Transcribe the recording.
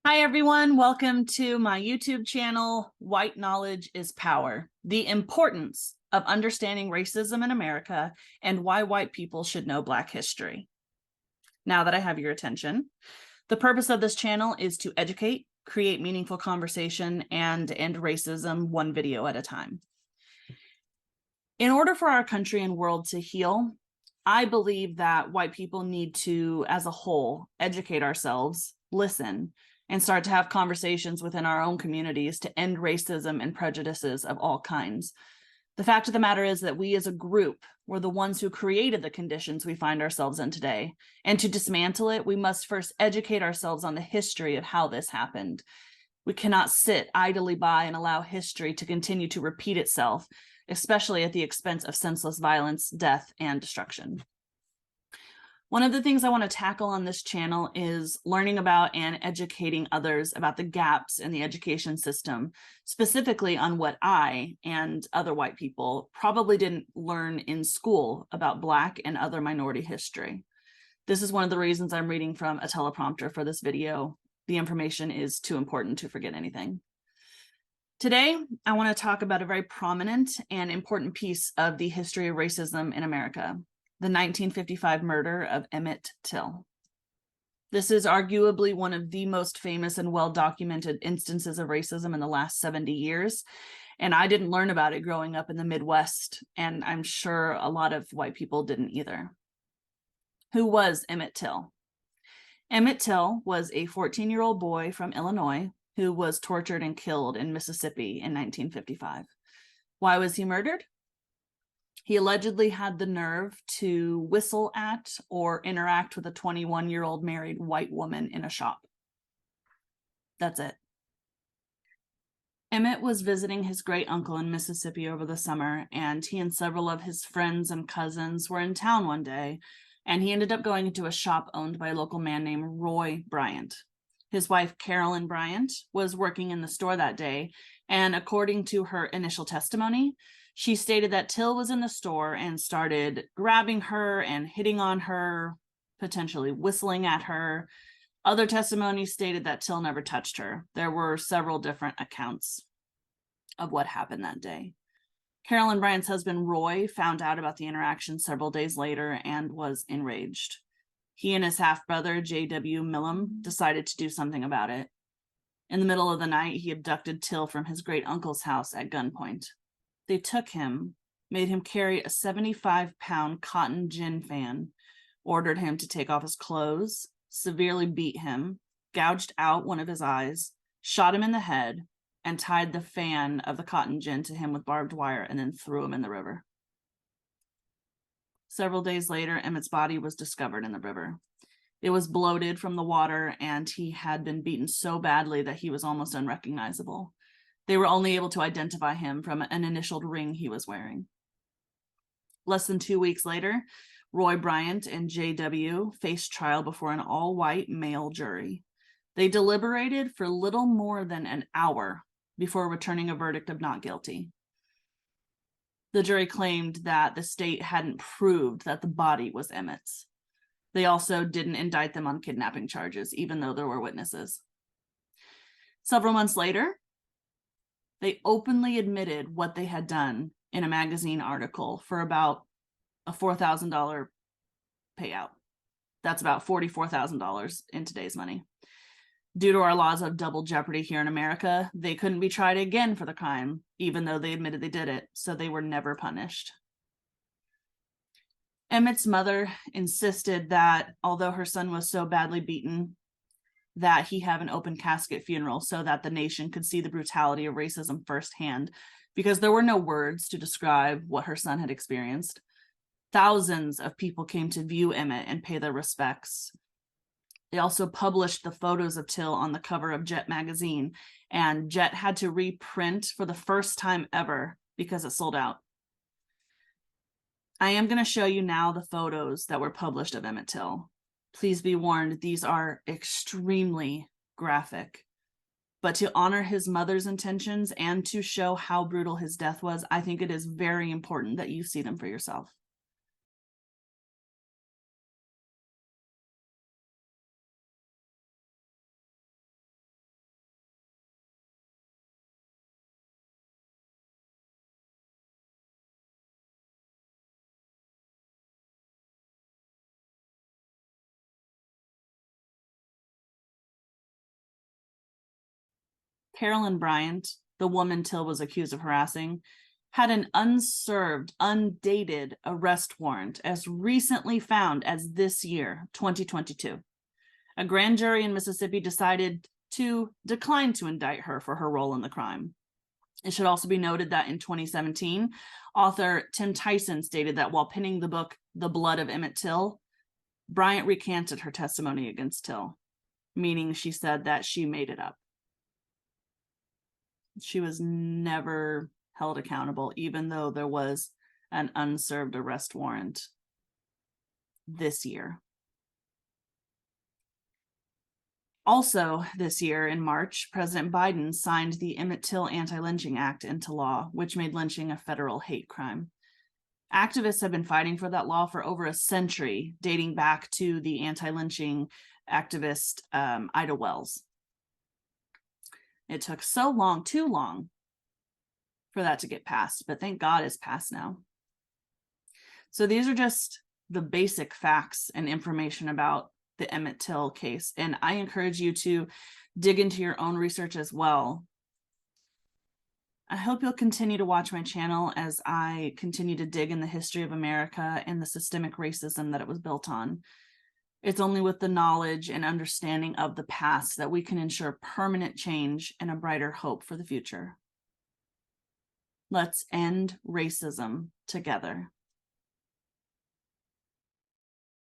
Hi, everyone. Welcome to my YouTube channel, White Knowledge is Power, the importance of understanding racism in America and why white people should know Black history. Now that I have your attention, the purpose of this channel is to educate, create meaningful conversation, and end racism one video at a time. In order for our country and world to heal, I believe that white people need to, as a whole, educate ourselves, listen, and start to have conversations within our own communities to end racism and prejudices of all kinds. The fact of the matter is that we as a group were the ones who created the conditions we find ourselves in today. And to dismantle it, we must first educate ourselves on the history of how this happened. We cannot sit idly by and allow history to continue to repeat itself, especially at the expense of senseless violence, death, and destruction. One of the things I want to tackle on this channel is learning about and educating others about the gaps in the education system, specifically on what I and other white people probably didn't learn in school about Black and other minority history. This is one of the reasons I'm reading from a teleprompter for this video. The information is too important to forget anything. Today, I want to talk about a very prominent and important piece of the history of racism in America, the 1955 murder of Emmett Till. This is arguably one of the most famous and well-documented instances of racism in the last 70 years, and I didn't learn about it growing up in the Midwest, and I'm sure a lot of white people didn't either. Who was Emmett Till? Emmett Till was a 14-year-old boy from Illinois who was tortured and killed in Mississippi in 1955. Why was he murdered? He allegedly had the nerve to whistle at or interact with a 21-year-old married white woman in a shop. That's it. Emmett was visiting his great uncle in Mississippi over the summer, and he and several of his friends and cousins were in town one day, and he ended up going into a shop owned by a local man named Roy Bryant. His wife, Carolyn Bryant, was working in the store that day, and according to her initial testimony, she stated that Till was in the store and started grabbing her and hitting on her, potentially whistling at her. Other testimonies stated that Till never touched her. There were several different accounts of what happened that day. Carolyn Bryant's husband, Roy, found out about the interaction several days later and was enraged. He and his half-brother, J.W. Millam, decided to do something about it. In the middle of the night, he abducted Till from his great-uncle's house at gunpoint. They took him, made him carry a 75-pound cotton gin fan, ordered him to take off his clothes, severely beat him, gouged out one of his eyes, shot him in the head, and tied the fan of the cotton gin to him with barbed wire and then threw him in the river. Several days later, Emmett's body was discovered in the river. It was bloated from the water, and he had been beaten so badly that he was almost unrecognizable. They were only able to identify him from an initialed ring he was wearing. Less than 2 weeks later, Roy Bryant and J.W. faced trial before an all-white male jury. They deliberated for little more than an hour before returning a verdict of not guilty. The jury claimed that the state hadn't proved that the body was Emmett's. They also didn't indict them on kidnapping charges, even though there were witnesses. Several months later, they openly admitted what they had done in a magazine article for about a $4,000 payout. That's about $44,000 in today's money. Due to our laws of double jeopardy here in America, they couldn't be tried again for the crime, even though they admitted they did it, so they were never punished. Emmett's mother insisted that although her son was so badly beaten, that he have an open casket funeral so that the nation could see the brutality of racism firsthand, because there were no words to describe what her son had experienced. Thousands of people came to view Emmett and pay their respects. They also published the photos of Till on the cover of Jet magazine, and Jet had to reprint for the first time ever because it sold out. I am going to show you now the photos that were published of Emmett Till. Please be warned, these are extremely graphic. But to honor his mother's intentions and to show how brutal his death was, I think it is very important that you see them for yourself. Carolyn Bryant, the woman Till was accused of harassing, had an unserved, undated arrest warrant as recently found as this year, 2022. A grand jury in Mississippi decided to decline to indict her for her role in the crime. It should also be noted that in 2017, author Tim Tyson stated that while penning the book The Blood of Emmett Till, Bryant recanted her testimony against Till, meaning she said that she made it up. She was never held accountable, even though there was an unserved arrest warrant this year. Also this year in March, President Biden signed the Emmett Till Antilynching Act into law, which made lynching a federal hate crime. Activists have been fighting for that law for over a century, dating back to the anti-lynching activist Ida Wells. It took so long, too long, for that to get passed, but thank God it's passed now. So these are just the basic facts and information about the Emmett Till case, and I encourage you to dig into your own research as well. I hope you'll continue to watch my channel as I continue to dig in the history of America and the systemic racism that it was built on. It's only with the knowledge and understanding of the past that we can ensure permanent change and a brighter hope for the future. Let's end racism together.